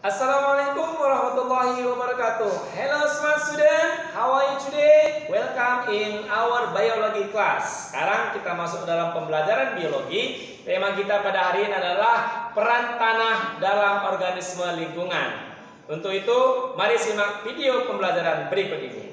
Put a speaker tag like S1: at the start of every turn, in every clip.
S1: Assalamualaikum warahmatullahi wabarakatuh. Hello smart student, how are you today? Welcome in our biology class. Sekarang kita masuk dalam pembelajaran biologi. Tema kita pada hari ini adalah peran tanah dalam organisme lingkungan. Untuk itu, mari simak video pembelajaran berikut ini.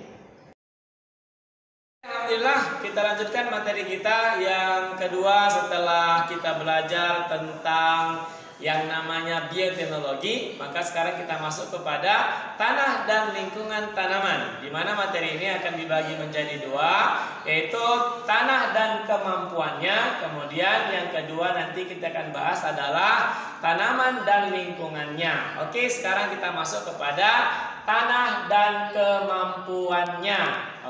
S1: Alhamdulillah, kita lanjutkan materi kita yang kedua setelah kita belajar tentang yang namanya bioteknologi. Maka sekarang kita masuk kepada tanah dan lingkungan tanaman, di mana materi ini akan dibagi menjadi dua, yaitu tanah dan kemampuannya. Kemudian yang kedua nanti kita akan bahas adalah tanaman dan lingkungannya. Oke, sekarang kita masuk kepada tanah dan kemampuannya.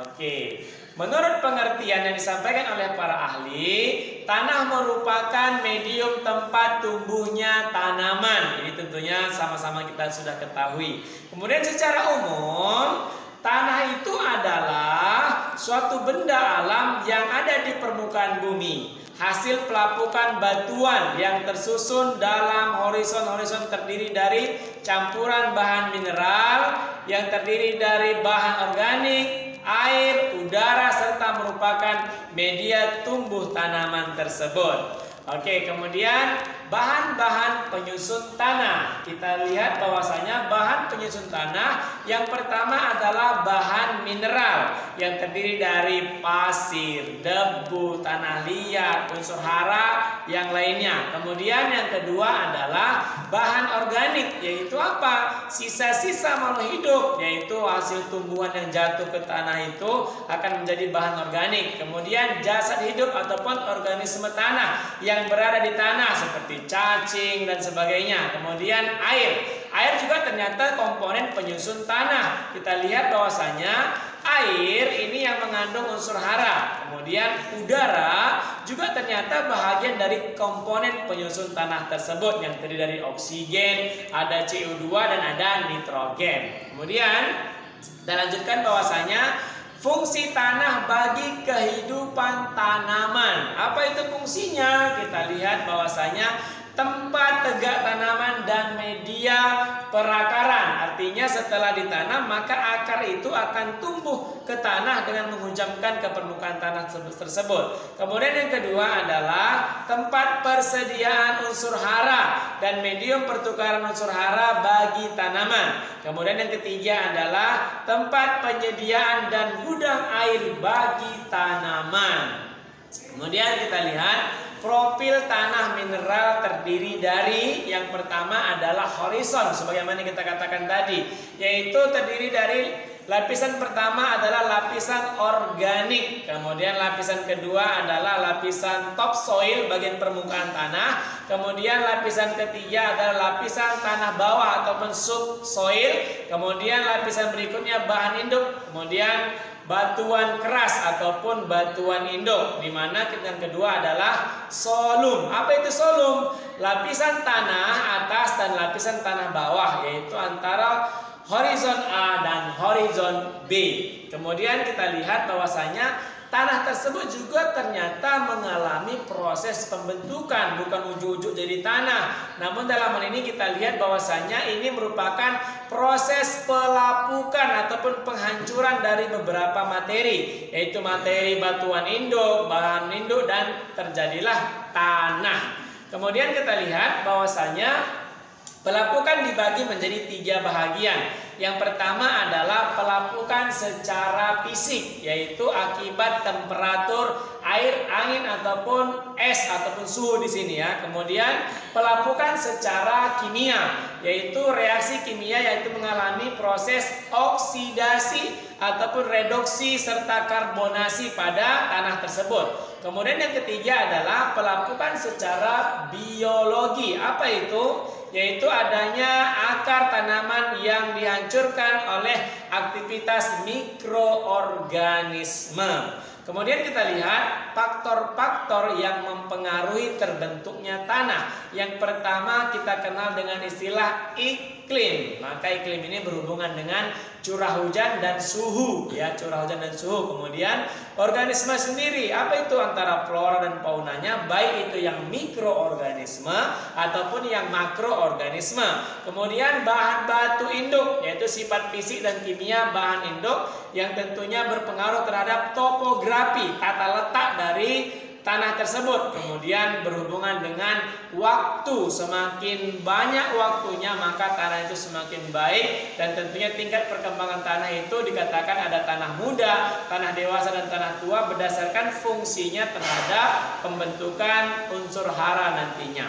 S1: Oke. Menurut pengertian yang disampaikan oleh para ahli, tanah merupakan medium tempat tumbuhnya tanaman. Ini tentunya sama-sama kita sudah ketahui. Kemudian secara umum, tanah itu adalah suatu benda alam yang ada di permukaan bumi, hasil pelapukan batuan yang tersusun dalam horizon terdiri dari campuran bahan mineral yang terdiri dari bahan organik, air, udara, serta merupakan media tumbuh tanaman tersebut. Oke, kemudian bahan-bahan penyusun tanah. Kita lihat bahwasanya bahan penyusun tanah yang pertama adalah bahan mineral yang terdiri dari pasir, debu, tanah liat, unsur hara, yang lainnya. Kemudian yang kedua adalah bahan organik, yaitu apa? Sisa-sisa makhluk hidup, yaitu hasil tumbuhan yang jatuh ke tanah itu akan menjadi bahan organik. Kemudian jasad hidup ataupun organisme tanah yang berada di tanah seperti cacing dan sebagainya. Kemudian air juga ternyata komponen penyusun tanah. Kita lihat bahwasanya air ini yang mengandung unsur hara. Kemudian udara juga ternyata bahagian dari komponen penyusun tanah tersebut yang terdiri dari oksigen, ada CO2 dan ada nitrogen. Kemudian kita lanjutkan bahwasanya fungsi tanah bagi kehidupan tanaman. Apa itu fungsinya? Kita lihat bahwasanya tempat tegak tanaman dan media perakaran. Artinya setelah ditanam maka akar itu akan tumbuh ke tanah dengan menghujamkan ke permukaan tanah tersebut. Kemudian yang kedua adalah tempat persediaan unsur hara dan medium pertukaran unsur hara bagi tanaman. Kemudian yang ketiga adalah tempat penyediaan dan gudang air bagi tanaman. Kemudian kita lihat profil tanah mineral terdiri dari yang pertama adalah horizon, sebagaimana kita katakan tadi, yaitu terdiri dari lapisan pertama adalah lapisan organik, kemudian lapisan kedua adalah lapisan topsoil, bagian permukaan tanah, kemudian lapisan ketiga adalah lapisan tanah bawah ataupun subsoil, kemudian lapisan berikutnya bahan induk, kemudian batuan keras ataupun batuan induk, di mana yang kedua adalah solum. Apa itu solum? Lapisan tanah atas dan lapisan tanah bawah, yaitu antara horizon A dan horizon B. Kemudian kita lihat bahwasanya tanah tersebut juga ternyata mengalami proses pembentukan, bukan ujuk-ujuk jadi tanah. Namun dalam hal ini kita lihat bahwasanya ini merupakan proses pelapukan ataupun penghancuran dari beberapa materi, yaitu materi batuan induk, bahan induk, dan terjadilah tanah. Kemudian kita lihat bahwasanya pelapukan dibagi menjadi tiga bahagian. Yang pertama adalah pelapukan secara fisik, yaitu akibat temperatur air, angin ataupun es ataupun suhu di sini ya. Kemudian pelapukan secara kimia, yaitu reaksi kimia, yaitu mengalami proses oksidasi ataupun reduksi serta karbonasi pada tanah tersebut. Kemudian yang ketiga adalah pelapukan secara biologi. Apa itu? Yaitu adanya akar tanaman yang dihancurkan oleh aktivitas mikroorganisme. Kemudian kita lihat faktor-faktor yang mempengaruhi terbentuknya tanah. Yang pertama kita kenal dengan istilah iklim. Maka iklim ini berhubungan dengan curah hujan dan suhu, ya, curah hujan dan suhu. Kemudian organisme sendiri. Apa itu antara flora dan faunanya? Baik itu yang mikroorganisme ataupun yang makroorganisme. Kemudian bahan batu induk, yaitu sifat fisik dan kimia bahan induk yang tentunya berpengaruh terhadap topografi, tata letak dari tanah tersebut. Kemudian berhubungan dengan waktu, semakin banyak waktunya maka tanah itu semakin baik. Dan tentunya tingkat perkembangan tanah itu dikatakan ada tanah muda, tanah dewasa, dan tanah tua berdasarkan fungsinya terhadap pembentukan unsur hara nantinya.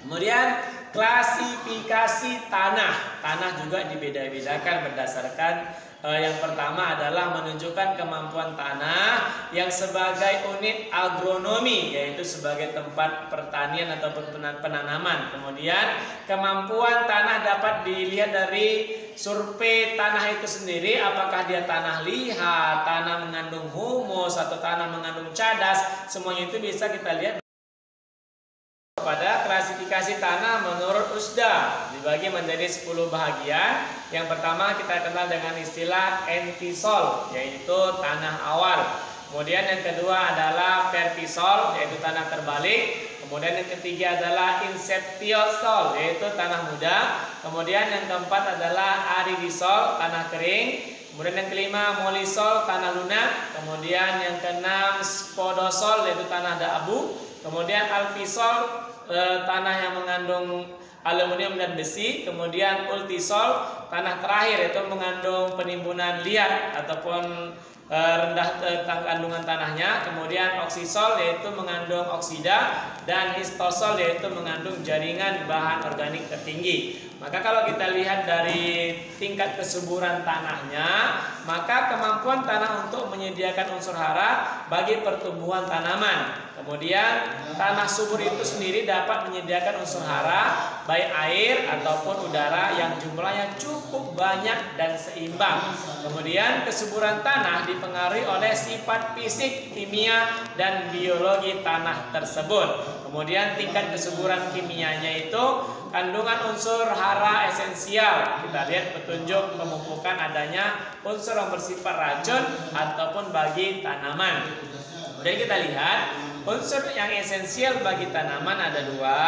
S1: Kemudian klasifikasi tanah. Tanah juga dibeda-bedakan berdasarkan yang pertama adalah menunjukkan kemampuan tanah yang sebagai unit agronomi, yaitu sebagai tempat pertanian ataupun penanaman. Kemudian kemampuan tanah dapat dilihat dari survei tanah itu sendiri, apakah dia tanah liat, tanah mengandung humus, atau tanah mengandung cadas. Semuanya itu bisa kita lihat pada klasifikasi tanah menurut USDA, dibagi menjadi 10 bahagian. Yang pertama kita kenal dengan istilah entisol, yaitu tanah awal. Kemudian yang kedua adalah vertisol, yaitu tanah terbalik. Kemudian yang ketiga adalah inceptiosol, yaitu tanah muda. Kemudian yang keempat adalah aridisol, tanah kering. Kemudian yang kelima molisol, tanah lunak. Kemudian yang keenam spodosol, yaitu tanah abu. Kemudian alfisol, tanah yang mengandung aluminium dan besi. Kemudian ultisol, tanah terakhir, yaitu mengandung penimbunan liat ataupun rendah kandungan tanahnya. Kemudian oksisol, yaitu mengandung oksida, dan histosol, yaitu mengandung jaringan bahan organik tertinggi. Maka kalau kita lihat dari tingkat kesuburan tanahnya, maka kemampuan tanah untuk menyediakan unsur hara bagi pertumbuhan tanaman. Kemudian tanah subur itu sendiri dapat menyediakan unsur hara baik air ataupun udara yang jumlahnya cukup banyak dan seimbang. Kemudian kesuburan tanah dipengaruhi oleh sifat fisik, kimia, dan biologi tanah tersebut. Kemudian tingkat kesuburan kimianya itu kandungan unsur hara esensial. Kita lihat petunjuk pemupukan adanya unsur yang bersifat racun ataupun bagi tanaman. Kemudian kita lihat unsur yang esensial bagi tanaman ada dua,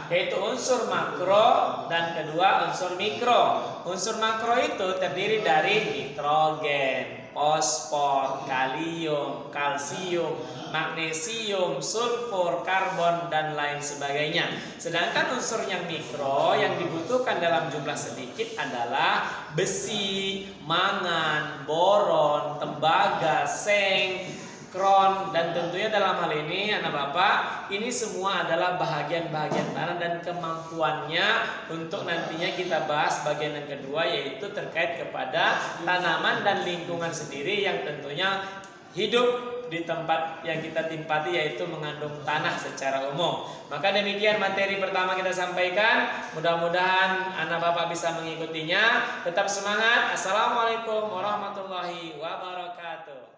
S1: yaitu unsur makro dan kedua unsur mikro. Unsur makro itu terdiri dari nitrogen, fosfor, kalium, kalsium, magnesium, sulfur, karbon, dan lain sebagainya. Sedangkan unsur yang mikro yang dibutuhkan dalam jumlah sedikit adalah besi, mangan, boron, tembaga, seng, kron, dan tentunya dalam hal ini anak bapak, ini semua adalah bahagian-bahagian tanah dan kemampuannya untuk nantinya kita bahas bagian yang kedua, yaitu terkait kepada tanaman dan lingkungan sendiri yang tentunya hidup di tempat yang kita tempati, yaitu mengandung tanah secara umum. Maka demikian materi pertama kita sampaikan. Mudah-mudahan anak bapak bisa mengikutinya. Tetap semangat. Assalamualaikum warahmatullahi wabarakatuh.